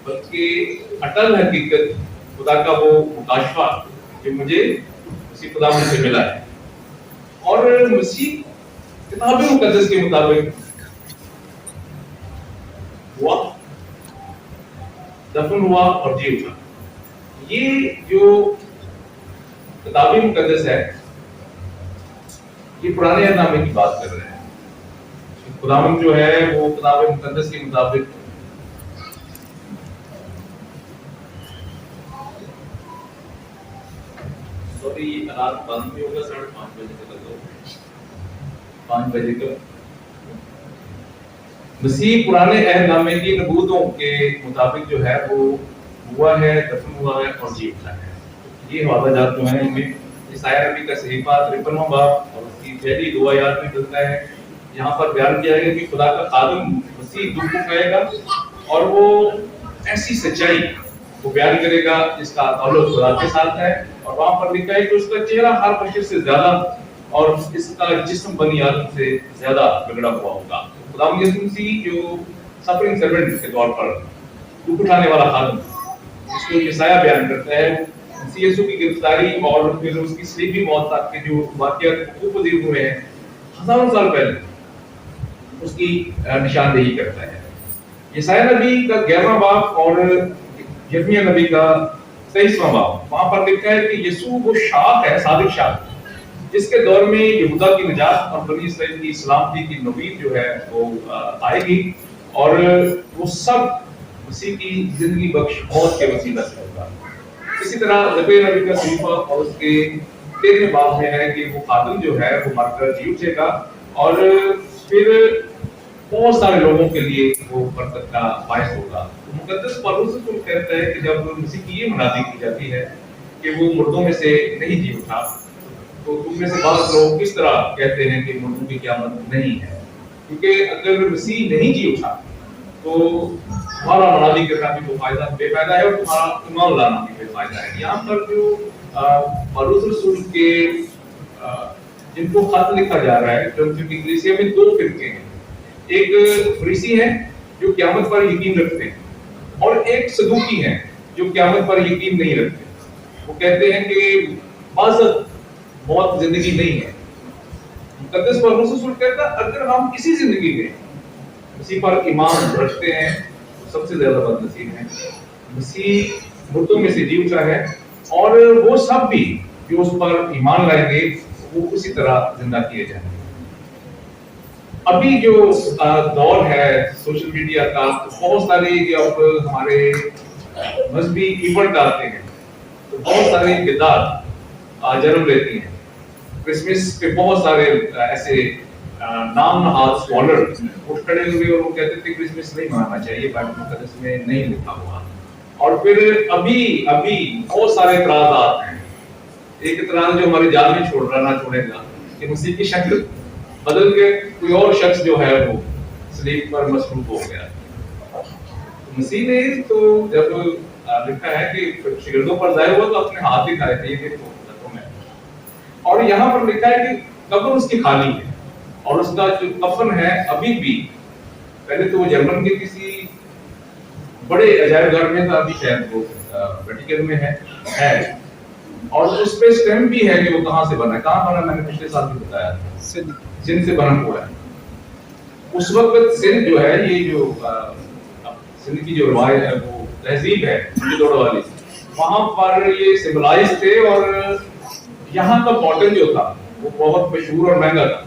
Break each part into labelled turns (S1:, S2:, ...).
S1: बल्कि अटल हकीकत खुदा का वो मुकाशफा जो मुझे उसी खुदा से मिला है। और मसीह किताब मुकद्दस के मुताबिक हुआ, दफन हुआ और जी उठा। ये जो किताब मुकद्दस है ये पुराने अहदनामे की बात कर रहे हैं। खुदावंद जो है वो किताब मुकद्दस के मुताबिक रात 5 में होगा, 5:30 बजे तक 5 बजे तक मसीह पुराने अहदनामे की नबूवतों के मुताबिक जो है वो हुआ है, दफन हुआ है और जी उठा है। ये वादा जात जो है इनमें ईसाया नबी का सहीफा 53वां बाब और उसकी पहली 2 आयत में मिलता है। यहाँ पर बयान किया गया कि खुदा का खादिम मसीह दुख उठाएगा और वो ऐसी सच्चाई वो बयान करेगा जिसका ताल्लुक खुदा के साथ है। और वहां पर लिखा है कि उसका चेहरा हर बशर से ज्यादा और इसका जिस्म बनी आदम से ज्यादा बिगड़ा हुआ होगा। खुदावंद यीशु मसीह जो सफरिंग सर्वेंट के तौर पर दुख उठाने वाला खादिम जिसको ईसाया बयान करता है, मसीह यीशु की गिरफ्तारी और फिर उसकी सलीबी मौत तक के जो वाक़यात गुज़रे हुए हैं हजारों साल पहले, उसकी निशानदेही करता है। ईसाया नबी का 11वां बाब और यिर्मयाह नबी का 23वां बाब, वहां पर लिखा है कि यीशु वो शाख है, सादिक शाख, जिसके दौर में यहूदा की निजात और बनी इसराइल की सलामती की नवीद जो है वो आएगी और वो सब मसीह की जिंदगी बख्श मौत के वसीला से होगा। इसी तरह ज़करिया नबी का सहीफा और उसके 13वें बाब में है कि वो खादिम जो है वो मरकर जी उठेगा और फिर बहुत सारे लोगों के लिए वो बरकत का बायस होगा। तो मुकद्दस पौलुस को कहता है कि जब मसीह की ये मुनादी की जाती है कि वो मुर्दों में से नहीं जी उठा, तो तुम में से बहुत लोग किस तरह कहते हैं कि मुर्दों की क़यामत नहीं है, क्योंकि अगर मसीह नहीं जी उठा तो तुम्हारा मुनादी करना भी बेफायदा है और तुम्हारा ईमान लाना भी बेफायदा है। यहाँ पर जो पौलुस रसूल के जिनको खत लिखा जा रहा है, क्योंकि कलीसिया में 2 फिरके हैं, एक फरीसी है जो क़यामत पर यकीन रखते हैं और एक सदूकी है जो क़यामत पर यकीन नहीं रखते। वो कहते हैं कि बाज़त मौत जिंदगी नहीं है। मुकद्दस पौलुस रसूल कहता है अगर हम इसी जिंदगी में मसीह पर ईमान रखते हैं तो सबसे ज्यादा बदनसीब है। मसीह मुर्दों में से जी उठा है और वो सब भी जो उस पर ईमान लाएंगे वो उसी तरह जिंदा किए जाएंगे। अभी जो दौर है सोशल मीडिया का, बहुत सारे जब हमारे मजहबी इवेंट आते हैं तो बहुत सारी बिदअत जन्म लेती हैं। क्रिसमस पे बहुत सारे ऐसे नाम नहाद स्कॉलर उठ खड़े हुए और वो कहते थे क्रिसमस नहीं मनाना चाहिए, बाइबल मुकद्दस में नहीं लिखा हुआ। और फिर अभी बहुत सारे इतराज़ात हैं। एक इतराज़ जो हमारे जाल में छोड़ रहा ना छोड़ेगा कि मसीह की शक्ल बदल के कोई और शख्स जो है वो सलीब पर मसरूफ हो गया। तो मसीह ने तो जब लिखा है कि शिगिर्दों पर ज़ाहिर हुआ तो अपने हाथ दिखाए थे, ये देखो और यहाँ पर लिखा है कि कब्र उसकी खाली है और उसका जो कफन है अभी भी, पहले तो वो जर्मन के किसी बड़े अजायब घर में था, अभी शायद वो वेटिकन में है और उस पे स्टैम्प भी है कि वो कहाँ से बना है। कहाँ बना, मैंने पिछले साल भी बताया था, सिंध से बना हुआ है। उस वक्त सिंध जो है, ये जो सिंध की जो रवायत है वो तहजीब है जोड़ वाली, वहां पर ये सिविलाइज थे और यहाँ का कॉटन जो था वो बहुत मशहूर और महंगा था।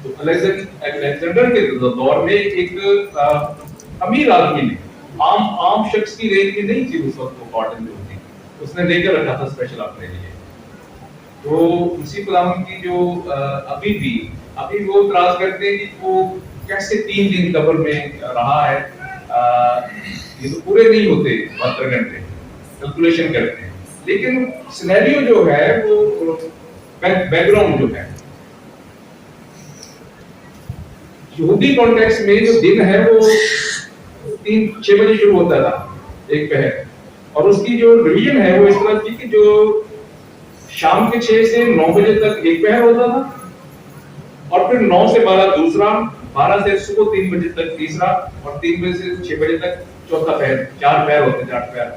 S1: तो अलेक्जेंडर के दौर में एक अमीर आदमी ने, आम शख्स की रेंज में नहीं थी उस वक्त वो कॉटन जो थी, उसने लेकर रखा था स्पेशल अपने लिए। तो उसी गुलाम की जो अभी वो इतराज करते हैं कि वो कैसे 3 दिन कब्र में रहा है, ये तो पूरे नहीं होते 72 घंटे, कैलकुलेशन करते हैं। लेकिन सिनेरियो जो है वो बैकग्राउंड जो है यहूदी कॉन्टेक्स्ट में, जो दिन है वो 6 बजे शुरू होता था एक पहर, और उसकी जो डिवीजन है वो इस तरह की कि जो शाम के 6 से 9 बजे तक एक पहर होता था और फिर 9 से 12 दूसरा, 12 से सुबह 3 बजे तक तीसरा, और 3 बजे से 6 बजे तक चौथा पहर, 4 पहर होते हैं, 8 पहर।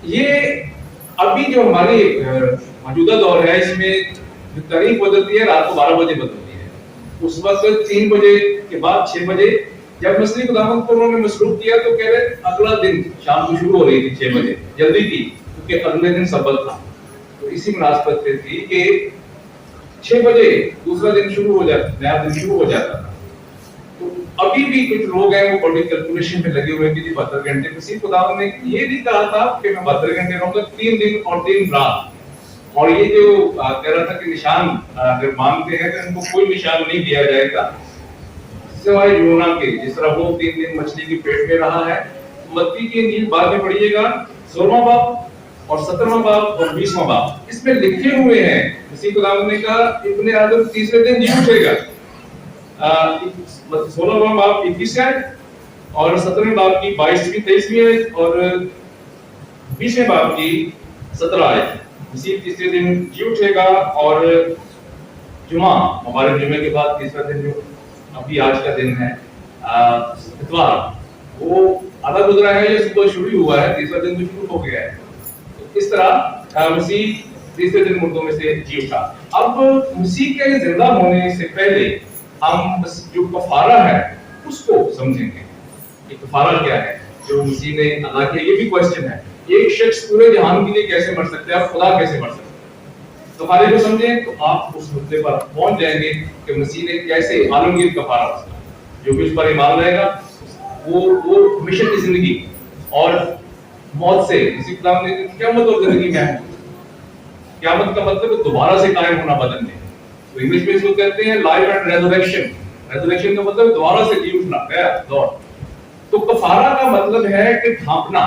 S1: ये अभी जो हमारी मौजूदा दौर है, इसमें जो तारीख बदलती है रात को 12 बजे बदलती है। उस वक्त 3 बजे के बाद 6 बजे जब मछली खुदावंद को उन्होंने मसरूफ किया तो कह रहे अगला दिन शाम को शुरू हो रही थी 6 बजे, जल्दी थी क्योंकि अगले दिन सब्बत था। तो इसी मुनासबत से थी कि 6 बजे दूसरा दिन शुरू हो जाता, नया दिन शुरू हो जाता था। तो अभी भी कुछ लोग हैं वो बड़ी कैलकुलेशन में लगे हुए कि 72 घंटे। मसीह खुदावंद ने ये नहीं कहा था कि मैं 72 घंटे रहूंगा, 3 दिन और 3 रात। और ये जो कह रहा था कि निशान अगर मांगते हैं तो इनको कोई निशान नहीं दिया जाएगा सिवाय योना के, जिस तरह वो 3 दिन मछली के पेट में रहा है। मत्ती की इंजील बाद में पढ़िएगा 16वां बाब और 17वां बाब और 20वां बाब, इसमें लिखे हुए हैं मसीह खुदावंद ने कहा इब्ने आदम तीसरे दिन जी उठेगा। 16वां बाब 21 है और 17वें बाब की 22वीं 23वीं है और 20वें बाब की 17 है। मसीह तीसरे दिन जी उठेगा और जुमा, मुबारक जुमे के बाद तीसरा दिन जो अभी आज का दिन है इतवार, वो आधा गुजरा है या सुबह शुरू हुआ है, तीसरा दिन तो शुरू हो गया है। तो इस तरह मसीह तीसरे दिन मुर्दों में से जी उठा। अब मसीह के जिंदा होने से पहले हम जो कफारा है उसको समझेंगे कि कफारा क्या है जो मसीह ने अदा किया। ये भी क्वेश्चन है, एक शख्स पूरे जहान के लिए कैसे मर सकता है और खुदा कैसे मर सकता है। कफारे को समझें तो आप उस मुद्दे पर पहुंच जाएंगे कि मसीह ने कैसे आलमगीर कफारा उसका, जो भी उस पर ईमान लाएगा वो हमेशा की जिंदगी और मौत से, इसी किताब ने क़यामत और जिंदगी में है। क़यामत का मतलब दोबारा से कायम होना बदन में, तो इंग्लिश में इसको कहते हैं लाइफ एंड रेजरेक्शन। रेजरेक्शन का मतलब दोबारा से जी उठना, गया दौड़। तो कफारा का मतलब है कि ढांपना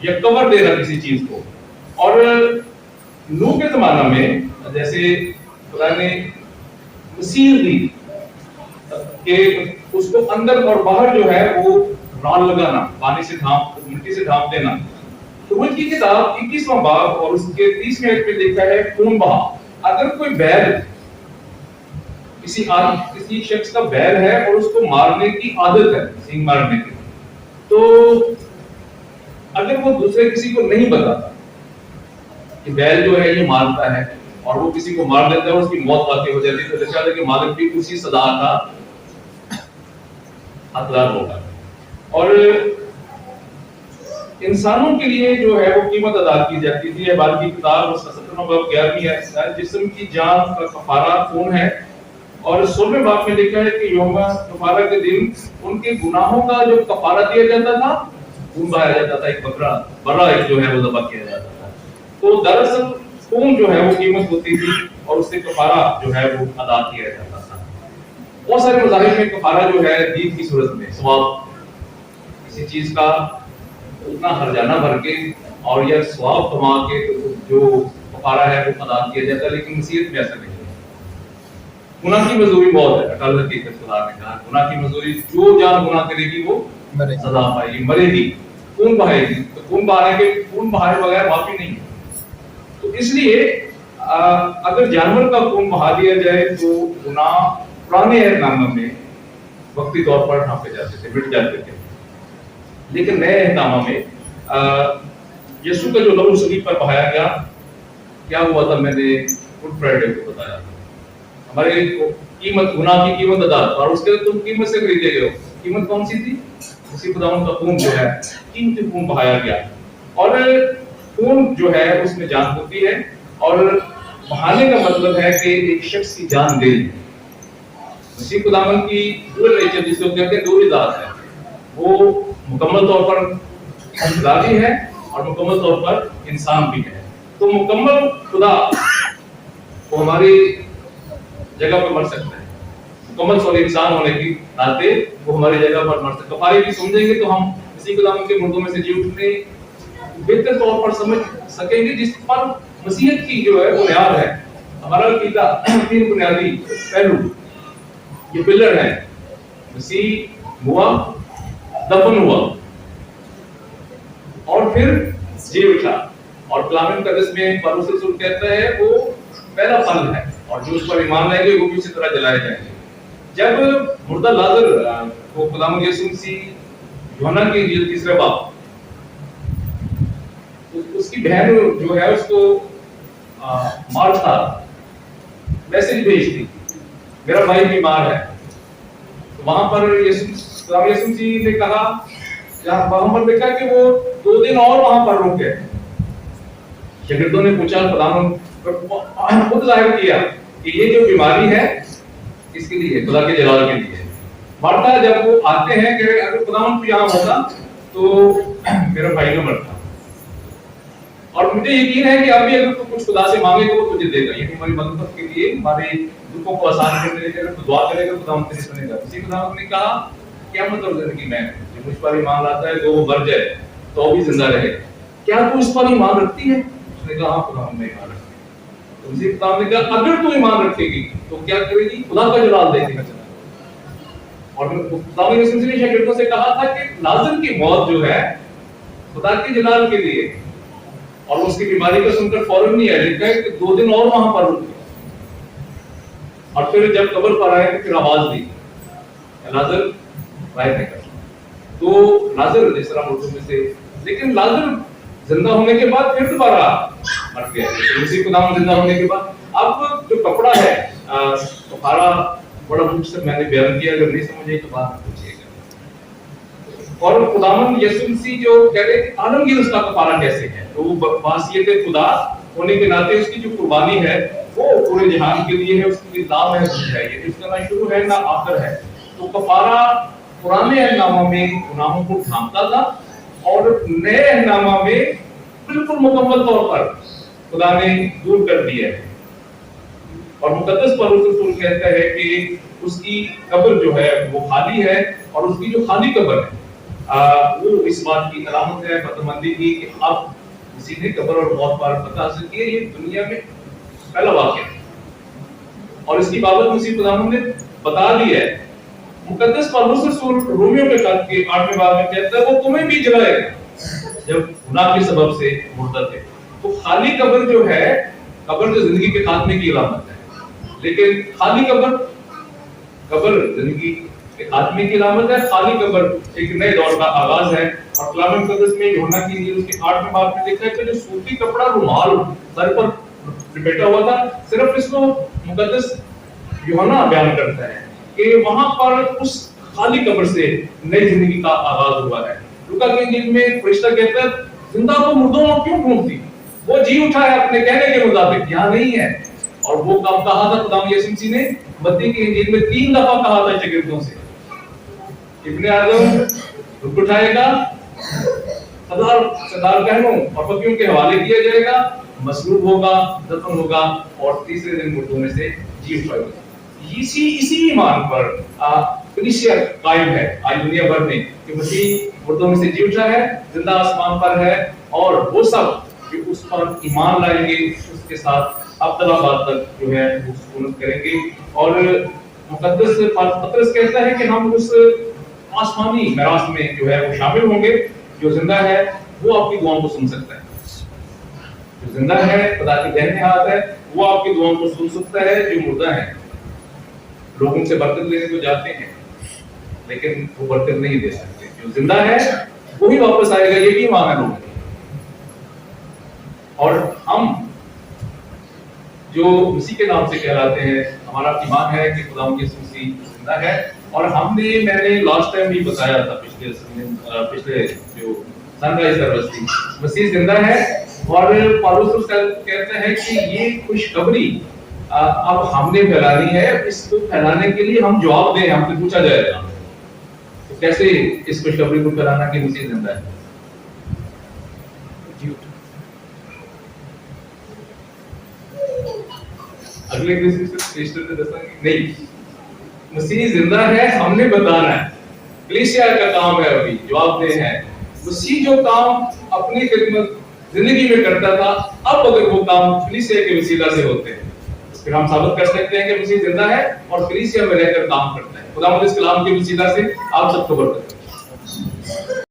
S1: या कवर देना किसी चीज को। और नूह के जमाना में जैसे खुदा ने मसीह दी कि उसको अंदर और बाहर जो है वो राल लगाना, पानी से ढांप, मिट्टी से ढांप देना। तो वो की किताब 21वां बाब और उसके 30वें आयत में लिखा है खून बहा। अगर कोई बैल किसी शख्स का बैल है और उसको मारने की आदत है, सिंग मारने की, तो अगर वो दूसरे किसी को नहीं बताता कि बैल जो है ये मारता है और वो किसी को मार देता है और उसकी मौत वाकई हो जाती है, तो लिखा है कि मालिक भी उसी सजा का हकदार होगा। और इंसानों के लिए जो है वो कीमत अदा की जाती थी। बाल की किताब उसका 17वां बाब 11वीं आयत है, जिस्म की जान का कफारा खून है। और 16वें बाब में लिखा है कि यौम कफारा के दिन उनके गुनाहों का जो कफारा दिया जाता था, खून बहाया जाता था, एक बकरा एक जो है वो ज़बह किया जाता था। तो दरअसल खून जो है वो कीमत होती थी और उससे कफारा जो है वो अदा किया जाता था। बहुत सारे मज़ाहिब में कफारा जो है दीन की सूरत में सवाब, किसी चीज का उतना हर्जाना भर के और या सवाब कमा के जो कफारा है वो अदा किया जाता है, लेकिन नसीहत में ऐसा नहीं है। गुनाह की मजदूरी बहुत है, अकाल हकीकत खुदा ने कहा गुनाह की मजदूरी, जो जान गुनाह करेगी वो सजा पाएगी, मरेगी, खून बहाएगी। तो खून बहाए बगैर माफी नहीं है। तो इसलिए अगर जानवर का खून बहा दिया जाए तो गुनाह पुराने एहनामे में वक्ती तौर पर ढांपे जाते थे, मिट जाते थे। लेकिन नए एहनामा में यीशु का जो लहू सलीब पर बहाया गया, क्या हुआ था मैंने गुड फ्राइडे को बताया था। हमारे कीमत, गुनाह की कीमत अदा, और उसके तुम कीमत से खरीदे गए हो। कीमत कौन सी थी? उसी खुदावंद का खून जो है, कीमती खून बहाया गया। और खून जो है उसमें जान होती है, और बहाने का मतलब है कि एक शख्स की जान दे दी। उसी खुदावंद की डुअल नेचर जिसको कहते हैं दो जात है, वो मुकम्मल तौर पर खुदा भी है और मुकम्मल तौर पर इंसान भी है। तो मुकम्मल खुदा वो हमारी जगह पर मर सकता है, मुकम्मल सॉरी इंसान होने की नाते वो हमारी जगह पर मर सकता है। कफारे की समझेंगे तो हम इसी खुदावंद के मुर्दों में से जी उठने बेहतर तौर पर समझ सकेंगे, जिस पर मसीहत की जो है बुनियाद है। हमारा अकीदा 3 बुनियादी पहलू, ये पिलर है, मसीह हुआ, दफन हुआ और फिर जी उठा। और कलाम मुकद्दस में पौलुस रसूल कहता है वो पहला फल है, और जो उस पर ईमान लाएंगे वो भी इसी तरह जलाए जाएंगे। جب مردہ لازر کو خداوند یسوع مسیح یوحنا کی انجیل تیسرے باب اس کی بہن جو ہے اس کو مارتھا میسج بھیجتی میرا بھائی بیمار ہے، وہاں پر خداوند یسوع مسیح نے کہا، وہاں پر دیکھا کہ وہ 2 دن اور وہاں پر رکے۔ شاگردوں نے پوچھا، خداوند خود ظاہر کیا کہ یہ جو بیماری ہے اس کے لیے، خدا کے جلال کے لیے۔ مارتھا جب وہ آتے ہیں کہ اگر خداوند یہاں ہوتا تو میرا بھائی نہ مرتا، اور مجھے یقین ہے کہ ابھی اگر تو کچھ خدا سے مانگے گا وہ تجھے دے گا، یہ ہماری مدد کے لیے، ہمارے دکھوں کو آسان کرنے کے لیے دعا کرے گا، خداوند تیری سنے گا۔ اسی خداوند نے کہا کیا مطلب زندگی میں جو مجھ پر ایمان لاتا ہے وہ مر جائے تو بھی زندہ رہے، کیا تو اس پر ایمان رکھتی ہے؟ اس نے کہا ہاں خداوند میں ایمان رکھتی ہوں۔ تو اسی خداوند نے کہا اگر تو ایمان رکھے گی تو کیا کرے گی؟ خدا کا جلال دیکھے گا۔ اور خداوند یسوع مسیح نے شاگردوں سے کہا تھا کہ لازر کی موت جو ہے خدا کے جلال کے لیے، اور اس کی بیماری کا سن کر فوراً نہیں آئے، لکھا ہے کہ 2 دن اور وہاں پر رکے، اور پھر جب قبر پر آئے تو پھر آواز دی لازر باہر نکل۔ تو لازر جس طرح مردوں میں سے، لیکن لازر زندہ ہونے کے بعد پھر دوبارہ مر گیا، اسی کو نام زندہ ہونے کے بعد۔ اب جو کپڑا ہے کفارہ بڑا مختصر میں نے بیان کیا، اگر نہیں سمجھے تو بات پوچھیے گا۔ اور خداوند یسوع مسیح جو کہہ رہے ہیں عالمگیر اس کا کفارہ کیسے ہے، تو وہ بحیثیت خدا ہونے کے ناطے اس کی جو قربانی ہے وہ پورے جہان کے لیے ہے، اس کی نام ہے یہ، اس کا نہ شروع ہے نہ آخر ہے۔ تو کفارہ پرانے اہلنامہ میں گناہوں کو ڈھانپتا تھا، اور نئے اہلنامہ میں بالکل مکمل طور پر خدا نے دور کر دیا ہے۔ اور مقدس پولس رسول کہتا ہے کہ اس کی قبر جو ہے وہ خالی ہے، اور اس کی جو خالی قبر ہے وہ اس بات کی علامت ہے فتح کی کہ اب کسی نے قبر اور موت پر فتح حاصل کی ہے۔ یہ دنیا میں پہلا واقعہ ہے، اور اس کی بابت مسیح خداوند نے بتا دیا ہے۔ مقدس پولس رسول رومیوں کے خط کے 8ویں باب میں کہتا ہے وہ تمہیں بھی جلائے گا جب گناہ کے سبب سے مردہ تھے۔ تو خالی قبر جو ہے، قبر جو زندگی کے خاتمے کی علامت ہے، لیکن خالی قبر زندگی کے خاتمے کی علامت ہے، خالی قبر ایک نئے دور کا آغاز ہے۔ اور کلام مقدس میں یوحنا کی انجیل اس کے 8ویں باب میں لکھا ہے کہ جو سوتی کپڑا رومال سر پر لپیٹا ہوا تھا، صرف اس کو مقدس یوحنا بیان کرتا ہے کہ وہاں پر اس خالی قبر سے نئی زندگی کا آغاز ہوا ہے۔ لوکا کی انجیل میں فرشتہ کہتا ہے زندہ کو مردوں میں کیوں ڈھونڈتی، وہ جی اٹھا ہے اپنے کہنے کے مطابق، یہاں نہیں ہے۔ اور وہ کب کہا تھا خداوند یسوع مسیح نے؟ متی کی انجیل میں 3 دفعہ کہا تھا شاگردوں سے، ابن آدم رک اٹھائے گا، سردار کہنوں اور پکیوں کے حوالے کیا جائے گا، مصلوب ہوگا، دفن ہوگا، اور تیسرے دن مردوں میں سے جی اٹھائے گا۔ اسی ایمان پر کلیسیا قائم ہے آج دنیا بھر میں کہ مسیح مردوں میں سے جی اٹھا ہے، زندہ آسمان پر ہے، اور وہ سب جو اس پر ایمان لائیں گے اس کے ساتھ ابدالآباد تک جو ہے وہ سکونت کریں گے۔ اور مقدس پطرس کہتا ہے کہ ہم اس آسمانی میراث میں جو ہے وہ شامل ہوں گے۔ جو زندہ ہے وہ آپ کی دعاؤں کو سن سکتا ہے، جو زندہ ہے خدا کی دہنے ہاتھ ہے وہ آپ کی دعاؤں کو سن سکتا ہے۔ جو مردہ ہے لوگوں سے برکت لینے کو جاتے ہیں لیکن وہ برکت نہیں دے سکتے، جو زندہ ہے وہی واپس آئے گا، یہ بھی ایمان ہے لوگوں کی۔ اور ہم جو مسیح کے نام سے کہلاتے ہیں، ہمارا ایمان ہے کہ خداوند یسوع مسیح زندہ ہے۔ اور میں نے لاسٹ ٹائم بھی بتایا تھا پچھلے جو سن رائز سروس تھی، مسیح زندہ ہے۔ اور پالوس کہتا ہے کہ یہ خوشخبری اب ہم نے پھیلانی ہے، اس کو پھیلانے کے لیے ہم جواب دیں، ہم سے پوچھا جائے گا تو کیسے اس خوشخبری کو پھیلانا کہ مسیح زندہ ہے۔ اگلے نہیں، مسیح زندہ ہے، ہم نے بتانا ہے، کلیسیا کا کام ہے ابھی جواب دے ہے۔ مسیح جو کام اپنی خدمت زندگی میں کرتا تھا، اب اگر وہ کام کلیسیا کے وسیلہ سے ہوتے ہیں پھر ہم ثابت کر سکتے ہیں کہ مسیح زندہ ہے اور کلیسیا میں رہ کر کام کرتا ہے۔ خداوند اس کلام کے وسیلہ سے آپ سب کو برکت دے۔